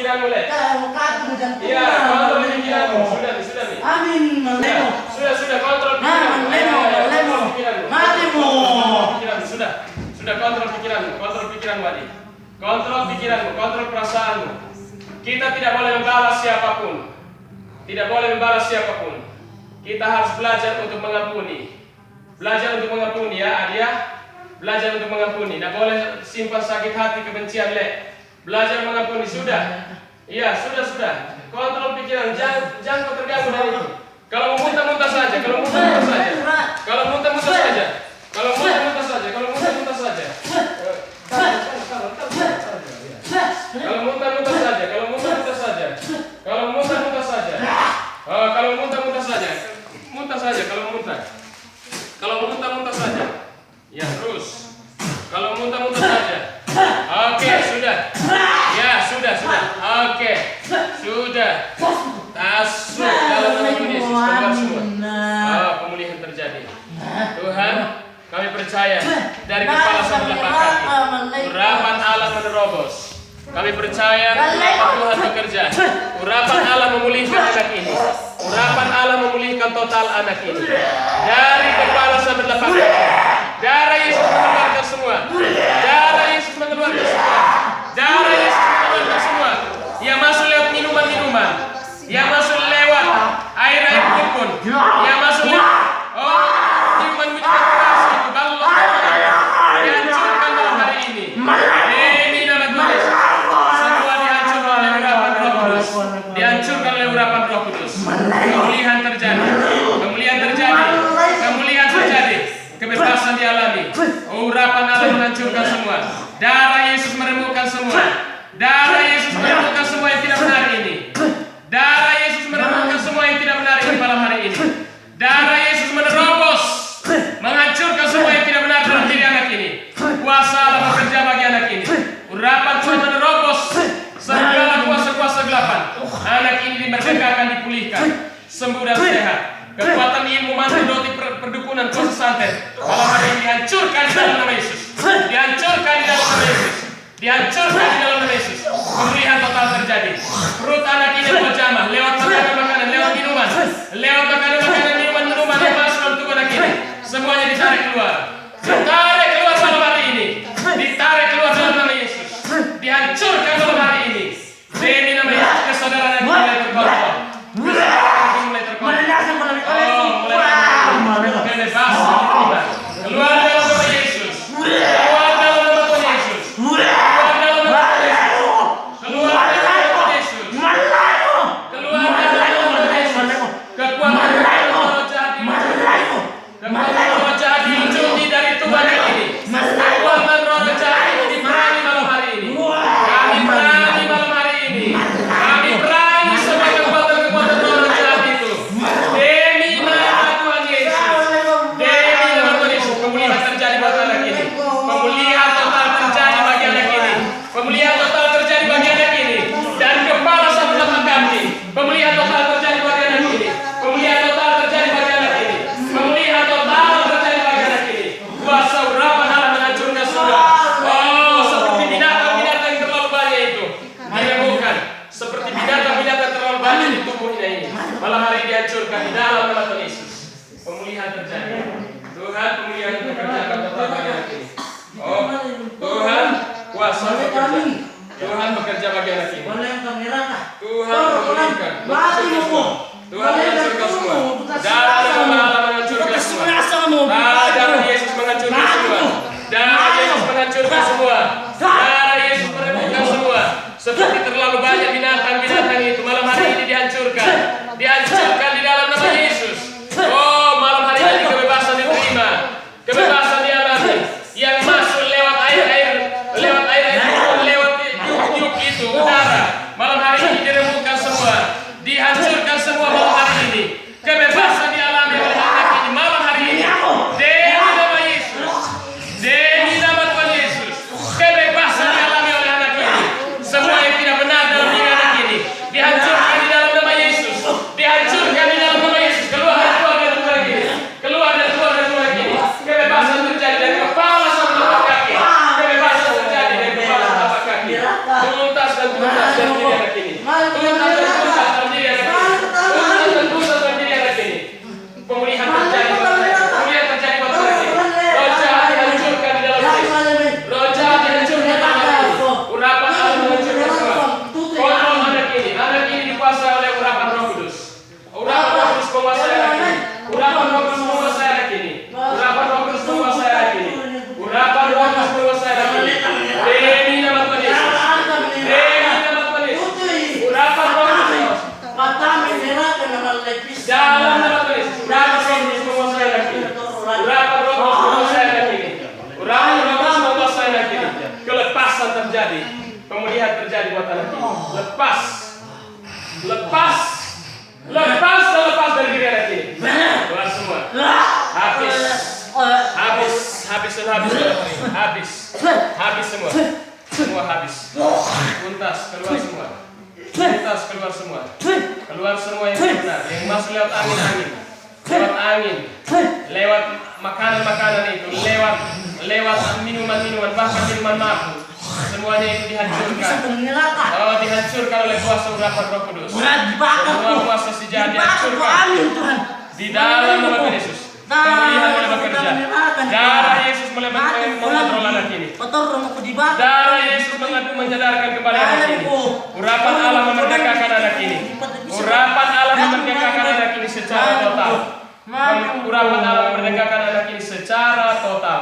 pikiranmu, Le. Iya, Iya, kontrol pikiranmu. Sudah nih. Amin, malemo. Sudah kontrol pikiranmu. Malemo. Malemo. Sudah kontrol pikiranmu, adik. Kontrol pikiranmu, kontrol perasaanmu. Kita tidak boleh membalas siapapun. Kita harus belajar untuk mengampuni. Belajar untuk mengampuni ya, adik ya. Belajar untuk mengampuni. Tidak boleh simpan sakit hati, kebencian, Le. Belajar mengampuni, sudah. Iya, sudah. Kontrol pikiran, jangan kau terganggu dari itu. Kalau mau muntah-muntah saja. Kalau muntah-muntah saja. Kalau muntah-muntah saja. Ya, terus. Kalau muntah-muntah saja. Oke, sudah. Ya, sudah. Oke. Sudah. Tasuk dalam nama Tuhan Yesus, keluar semua. Pemulihan terjadi. Tuhan, kami percaya dari kepala sampai telapak kaki, urapan Allah menerobos. Kami percaya urapan Tuhan bekerja. Urapan Allah memulihkan anak ini. Urapan Allah memulihkan total anak ini. Dari kepala sampai telapak kaki. Darah Yesus mengeluarkan semua. Darah Yesus mengeluarkan semua. Yang masuk lewat minuman-minuman. Yang masuk lewat air pun. Yang masuk lewat minuman-minuman keras itu. Kalau dihancurkan dalam hari ini. Demi nama Tuhan Yesus. Semua dihancurkan oleh urapan Roh Kudus. Pemulihan terjadi. Kebebasan dialami. Urapan Allah menghancurkan semua. Darah Yesus meremukkan semua. Yang tidak benar ini. Darah Yesus meremukkan semua yang tidak benar ini malam hari ini. Darah Yesus menerobos, menghancurkan semua yang tidak benar dalam diri anak ini. Kuasa Allah bekerja bagi anak ini. Urapan Tuhan menerobos segala kuasa-kuasa gelapan. Anak ini dimerdekakan, dipulihkan, sembuh dan sehat. Kekuatan ilmu mantra doti perdukunan kuasa santet malam hari ini dihancurkan di dalam nama Yesus. Dihancurkan di dalam nama Yesus. Pemulihan total terjadi. Perut anak ini berjamah lewat makanan, lewat minuman, minuman yang masuk dalam tubuh anak ini. Semuanya ditarik keluar. Ditarik keluar malam hari ini. Ditarik keluar dalam nama Yesus. Dihancurkan malam hari ini. Demi nama Yesus, kesadaran anak mulai terkontrol. Keluar dalam nama Yesus. Tuhan bekerja bagi anak ini. Tuhan memulihkan. Tuhan menghancurkan semua. Darah Allah menghancurkan semua. Darah Yesus menghancurkan semua. Darah Yesus menghancurkan semua. Darah Yesus meremukkan semua. Seperti terlalu banyak binatang-binatang itu malam hari ini dihancurkan. Dihancurkan di dalam nama Yesus. Oh, malam hari ini kebebasan diterima. Kebebasan dialami. Yang masuk lewat air itu udara. Malam hari ini diremukkan semua. Dihancurkan semua malam hari ini. Kebebasan dialami oleh anak ini malam hari ini. Demi nama Yesus. Demi nama Tuhan Yesus. Kebebasan dialami oleh anak ini. Semua yang tidak benar dalam diri anak ini dihancurkan di dalam nama Yesus. Dihancurkan di dalam nama Yesus. Keluar lagi. Kebebasan terjadi dari kepala sampai telapak kaki. Kebebasan terjadi dari kepala sampai telapak kaki. Tuntas dan diri anak ini. anak ini. Lepas. Lepas. Lepas dan lepas dari diri anak ini. Keluar semua. Habis. Habis. Habis dan habis. Habis. Habis semua. Semua habis. Tuntas keluar semua. Tuntas keluar semua. Keluar semua yang benar. Yang masuk lewat angin-angin. Lewat angin. Lewat makanan-makanan itu. Lewat minuman-minuman. Bahkan minuman mabuk. Semuanya itu dihancurkan. Oh, dihancurkan oleh kuasa urapan Roh Kudus. Semua kuasa si jahat dihancurkan. Di dalam nama Tuhan Yesus. Pemulihan mulai bekerja. Darah Yesus mulai mengontrol anak ini. Darah Yesus menyadarkan kembali anak ini. Urapan Allah memerdekakan anak ini. Urapan Allah memerdekakan anak ini secara total. Urapan Allah memerdekakan anak ini secara total.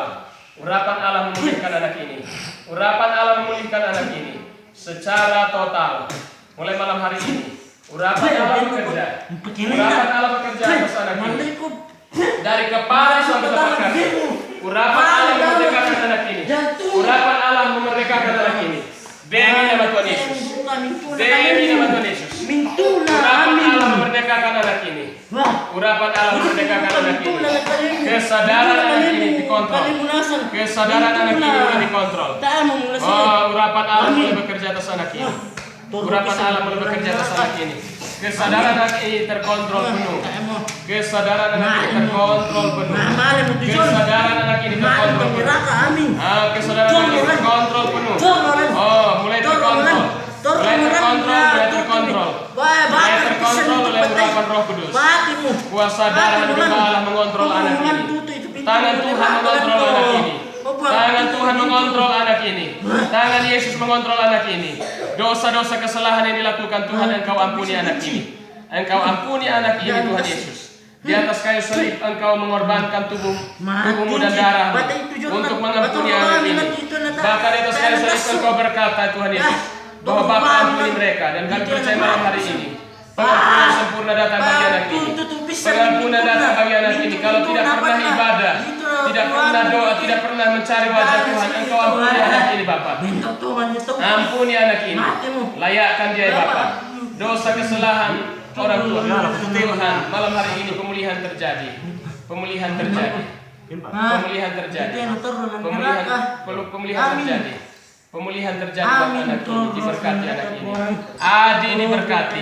Urapan Allah memulihkan anak ini. Urapan Allah memulihkan anak ini secara total. Mulai malam hari ini, urapan Allah bekerja. Urapan Allah bekerja atas anak ini. Dari kepala sampai tepat kaki. Urapan Allah memerdekakan anak ini. Urapan Allah memerdekakan anak ini. Demi nama Tuhan Yesus. Demi nama Tuhan Yesus. Urapan Allah memerdekakan anak ini. Urapan Allah memerdekakan anak ini. Kesadaran anak ini dikontrol. Kesadaran anak ini mulai dikontrol. Oh, urapan Allah mulai bekerja atas anak ini. Urapan Allah mulai bekerja atas anak ini. Kesadaran anak ini terkontrol penuh. Kesadaran anak ini terkontrol penuh. Kesadaran anak ini terkontrol penuh. Kesadaran anak ini terkontrol penuh. Oh, mulai terkontrol. Mulai terkontrol, mulai terkontrol. Mulai terkontrol oleh urapan Roh Kudus. Kuasa darah dan Allah mengontrol anak ini. Tangan Tuhan mengontrol anak ini. Tangan Tuhan mengontrol anak ini. Tangan Yesus mengontrol anak ini. Dosa-dosa kesalahan yang dilakukan Tuhan, Engkau ampuni anak ini. Engkau ampuni anak ini, Tuhan Yesus. Di atas kayu salib Engkau mengorbankan tubuhmu dan darahmu untuk mengampuni anak ini. Bahkan di atas kayu salib Engkau berkata, Tuhan Yesus, bahwa Bapa ampuni mereka, dan kami percaya malam hari ini pengampunan sempurna datang bagi anak ini. Pengampunan datang bagi anak ini. Kalau tidak pernah ibadah, tidak pernah doa, tidak pernah mencari wajah Tuhan, Engkau ampuni anak ini, Bapa. Ampuni anak ini. Layakkan dia, Bapa. Dosa kesalahan orang tua. Tuhan, malam hari ini pemulihan terjadi. Pemulihan terjadi. Pemulihan terjadi. Pemulihan terjadi. Pemulihan terjadi buat anak ini. Diberkati anak ini. Adi diberkati.